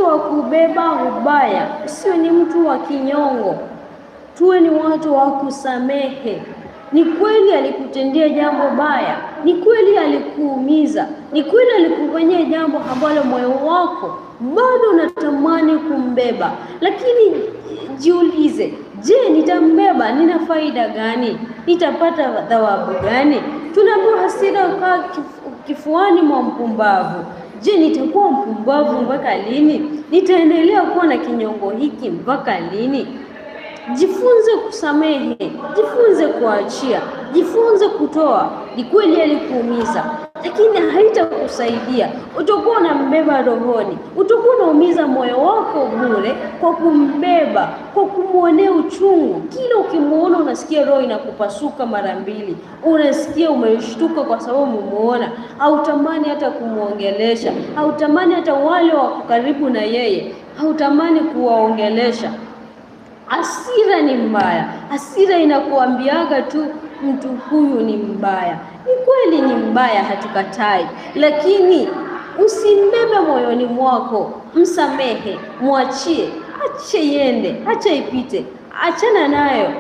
mtu wa kubeba ubaya, usiwe ni mtu wa kinyongo. Tuwe ni watu wa kusamehe. Ni kweli alikutendea jambo baya, ni kweli alikuumiza, ni kweli alikufanyia jambo ambalo moyo wako bado unatamani kumbeba, lakini jiulize, je, nitambeba? Nina faida gani? Nitapata thawabu gani? Tunaambiwa hasira hukaa kifuani mwa mpumbavu. Je, nitakuwa mpumbavu mpaka lini? Nitaendelea kuwa na kinyongo hiki mpaka lini? Jifunze kusamehe, jifunze kuachia, jifunze kutoa. Ni kweli alikuumiza, lakini haitakusaidia. Utakuwa unambeba rohoni, utakuwa unaumiza moyo wako bure kwa kumbeba, kwa kumwonea uchungu. Kila ukimuona unasikia roho inakupasuka mara mbili, unasikia umeshtuka kwa sababu umemuona. Hautamani hata kumuongelesha, hautamani hata wale wako karibu na yeye, hautamani kuwaongelesha. Hasira ni mbaya. Hasira inakuambiaga tu mtu huyu ni mbaya. Ni kweli ni mbaya, hatukatai, lakini usimbebe moyoni mwako. Msamehe, mwachie, ache iende, acha ipite, achana nayo.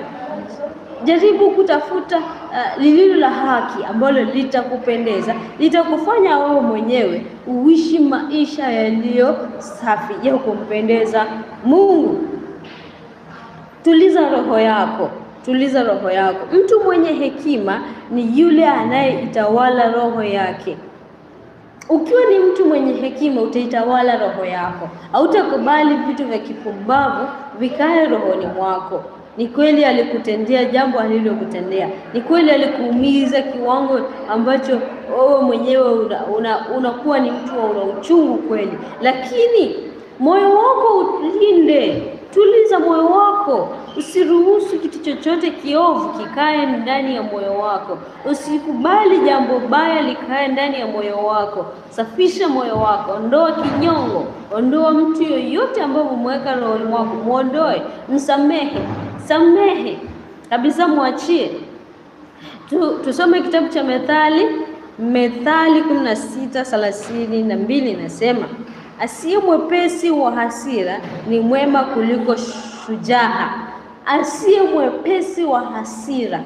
Jaribu kutafuta lililo la haki ambalo litakupendeza, litakufanya wewe mwenyewe uishi maisha yaliyo safi ya kumpendeza Mungu. Tuliza roho yako, tuliza roho yako. Mtu mwenye hekima ni yule anayeitawala roho yake. Ukiwa ni mtu mwenye hekima, utaitawala roho yako. Hautakubali vitu vya kipumbavu vikae rohoni mwako. Ni kweli alikutendea jambo alilokutendea, ni kweli alikuumiza kiwango ambacho wewe mwenyewe unakuwa ni mtu una uchungu kweli, lakini moyo wako ulinde. Tuliza moyo wako, usiruhusu kitu chochote kiovu kikae ndani ya moyo wako. Usikubali jambo baya likae ndani ya moyo wako. Safisha moyo wako, ondoa kinyongo, ondoa mtu yoyote ambaye umemweka rohoni mwako, muondoe. Msamehe, samehe kabisa, mwachie. Tusome kitabu cha Methali 16:32 nasema, asiye mwepesi wa hasira ni mwema kuliko shujaa. Asiye mwepesi wa hasira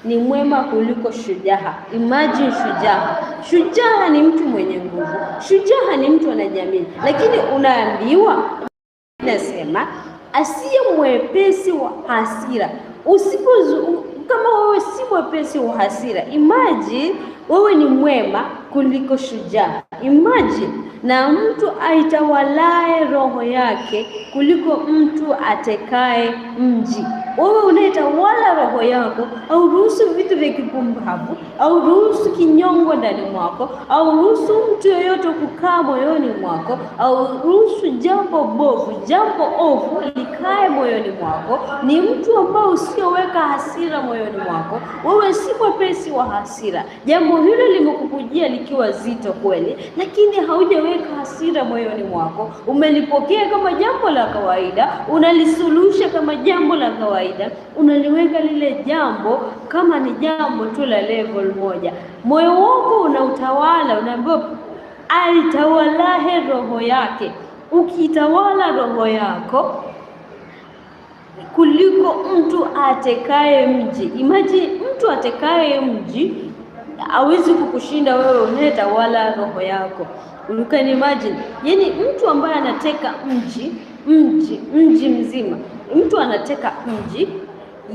ni mwema kuliko shujaa. Imagine shujaa. Shujaa ni mtu mwenye nguvu. Shujaa ni mtu anajiamini. Lakini unaambiwa, nasema asiye mwepesi wa hasira. Kama wewe si mwepesi wa hasira, imagine wewe ni mwema kuliko shujaa. Imagine na mtu aitawalae roho yake kuliko mtu atekae mji. Wewe unaitawala roho yako, au ruhusu vitu vya kipumbavu, au ruhusu kinyongo ndani mwako, au ruhusu mtu yoyote kukaa moyoni mwako, au ruhusu jambo bovu, jambo ovu likae moyoni mwako. Ni mtu ambaye usioweka hasira moyoni mwako. Wewe si mwepesi wa hasira. Jambo hilo limekukujia likiwa zito kweli, lakini haujaweka hasira moyoni mwako. Umelipokea kama jambo la kawaida, unalisuluhisha kama jambo la kawaida, unaliweka lile jambo kama ni jambo tu la level moja. Moyo wako unautawala, unaambiwa aitawalahe roho yake. Ukitawala roho yako kuliko mtu atekaye mji. Imagine mtu atekaye mji hawezi kukushinda wewe unayetawala roho yako. You can imagine. Yaani mtu ambaye anateka mji mzima. Mtu anateka mji,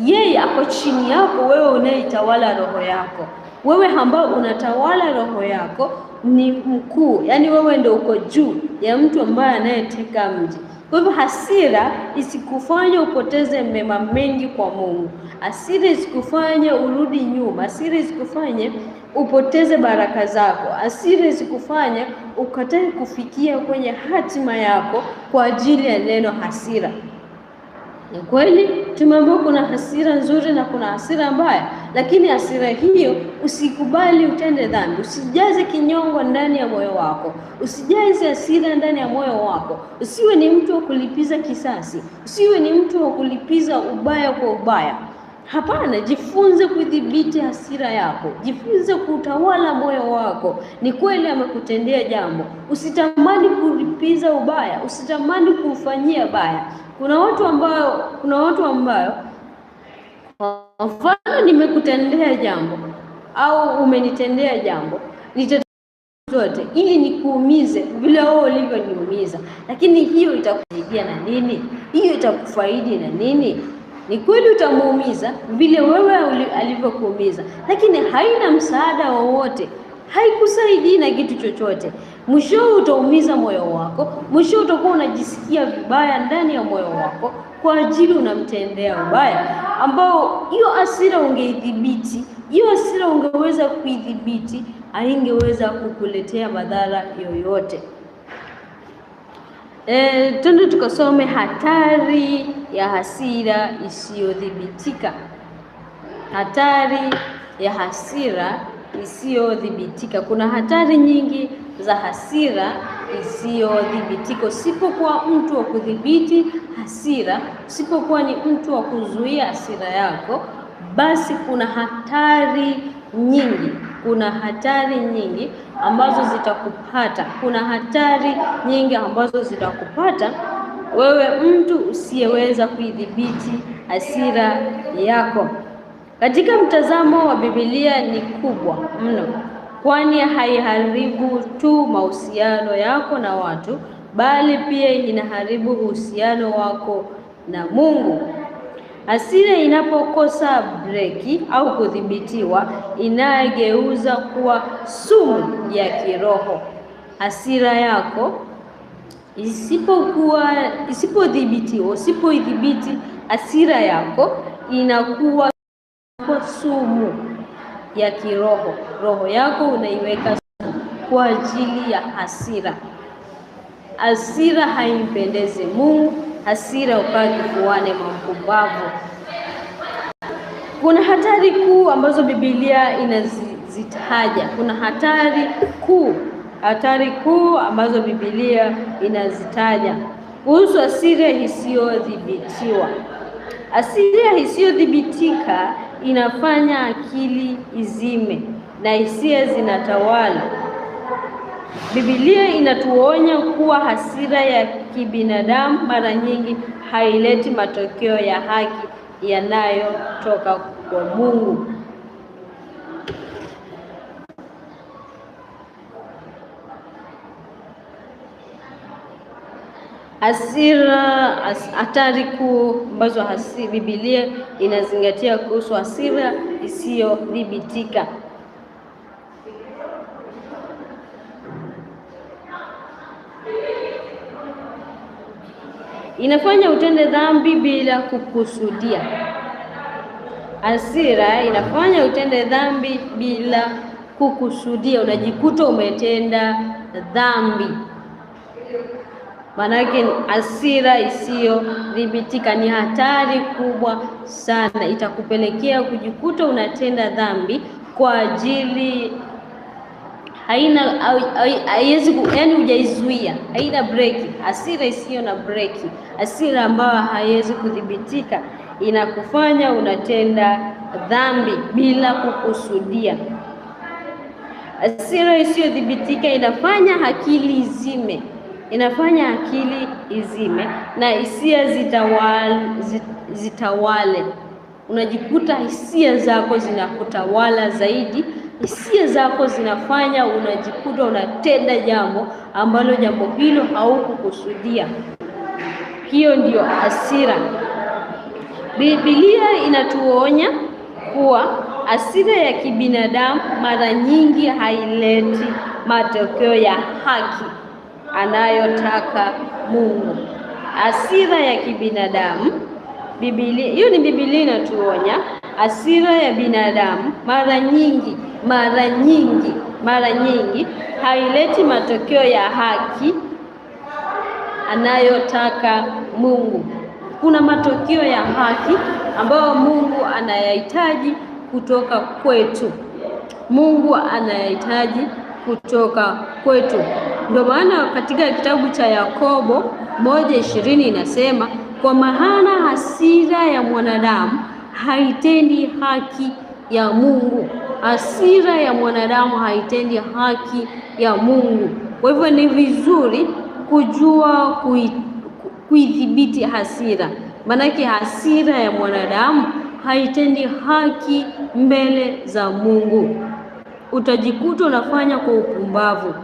yeye ako chini yako, wewe unaitawala roho yako. Wewe ambao unatawala roho yako ni mkuu. Yaani wewe ndio uko juu ya mtu ambaye anayeteka mji. Kwa hivyo hasira isikufanye upoteze mema mengi kwa Mungu. Hasira isikufanye urudi nyuma. Hasira isikufanye upoteze baraka zako. Hasira isikufanye ukatae kufikia kwenye hatima yako kwa ajili ya neno hasira. Ni kweli tumeambiwa kuna hasira nzuri na kuna hasira mbaya, lakini hasira hiyo usikubali utende dhambi. Usijaze kinyongo ndani ya moyo wako, usijaze hasira ndani ya moyo wako. Usiwe ni mtu wa kulipiza kisasi, usiwe ni mtu wa kulipiza ubaya kwa ubaya. Hapana, jifunze kudhibiti hasira yako, jifunze kutawala moyo wako. Ni kweli amekutendea jambo, usitamani kulipiza ubaya, usitamani kufanyia baya. Kuna watu ambao kwa mfano nimekutendea jambo au umenitendea jambo, zote ili nikuumize vile wewe ulivyoniumiza, lakini hiyo itakusaidia na nini? Hiyo itakufaidi na nini? Ni kweli utamuumiza vile wewe alivyokuumiza, lakini haina msaada wowote, haikusaidii na kitu chochote. Mwisho utaumiza moyo wako, mwisho utakuwa unajisikia vibaya ndani ya moyo wako kwa ajili unamtendea ubaya, ambao hiyo hasira ungeidhibiti, hiyo hasira ungeweza kuidhibiti, haingeweza kukuletea madhara yoyote. Twende tukasome hatari ya hasira isiyodhibitika. Hatari ya hasira isiyodhibitika. Kuna hatari nyingi za hasira isiyodhibitika. Usipokuwa mtu wa kudhibiti hasira, usipokuwa ni mtu wa kuzuia hasira yako, basi kuna hatari nyingi. Kuna hatari nyingi ambazo zitakupata. Kuna hatari nyingi ambazo zitakupata wewe mtu usiyeweza kuidhibiti hasira yako. Katika mtazamo wa Biblia ni kubwa mno, kwani haiharibu tu mahusiano yako na watu, bali pia inaharibu uhusiano wako na Mungu. Hasira inapokosa breki au kudhibitiwa, inageuza kuwa sumu ya kiroho. Hasira yako isipodhibitiwa, usipoidhibiti hasira yako, inakuwa sumu ya kiroho. Roho yako unaiweka sumu kwa ajili ya hasira. Hasira haimpendezi Mungu. Hasira ukaa kifuani mwa mpumbavu. Kuna hatari kuu ambazo Biblia inazitaja. Kuna hatari kuu ambazo Biblia inazitaja kuhusu hasira isiyodhibitiwa. Hasira isiyodhibitika inafanya akili izime na hisia zinatawala. Biblia inatuonya kuwa hasira ya kibinadamu mara nyingi haileti matokeo ya haki yanayotoka kwa Mungu. Hatari kuu ambazo Biblia inazingatia kuhusu hasira isiyodhibitika. Inafanya utende dhambi bila kukusudia. Hasira inafanya utende dhambi bila kukusudia. Unajikuta umetenda dhambi. Manake hasira isiyodhibitika ni hatari kubwa sana. Itakupelekea kujikuta unatenda dhambi kwa ajili yaani hujaizuia, haina breki. Hasira isiyo na breki, hasira ambayo haiwezi kudhibitika, inakufanya unatenda dhambi bila kukusudia. Hasira isiyodhibitika inafanya akili izime, na hisia zitawale. Unajikuta hisia zako zinakutawala zaidi. Hisia zako zinafanya unajikuta unatenda jambo ambalo jambo hilo haukukusudia. Hiyo ndiyo hasira. Biblia inatuonya kuwa hasira ya kibinadamu mara nyingi haileti matokeo ya haki anayotaka Mungu. Hasira ya kibinadamu, hiyo ni Biblia inatuonya, hasira ya binadamu mara nyingi haileti matokeo ya haki anayotaka Mungu. Kuna matokeo ya haki ambayo Mungu anayahitaji kutoka kwetu. Ndio maana katika kitabu cha Yakobo 1:20 inasema, kwa maana hasira ya mwanadamu haitendi haki ya Mungu. Hasira ya mwanadamu haitendi haki ya Mungu. Kwa hivyo ni vizuri kujua kuidhibiti hasira, maanake hasira ya mwanadamu haitendi haki mbele za Mungu. Utajikuta unafanya kwa upumbavu.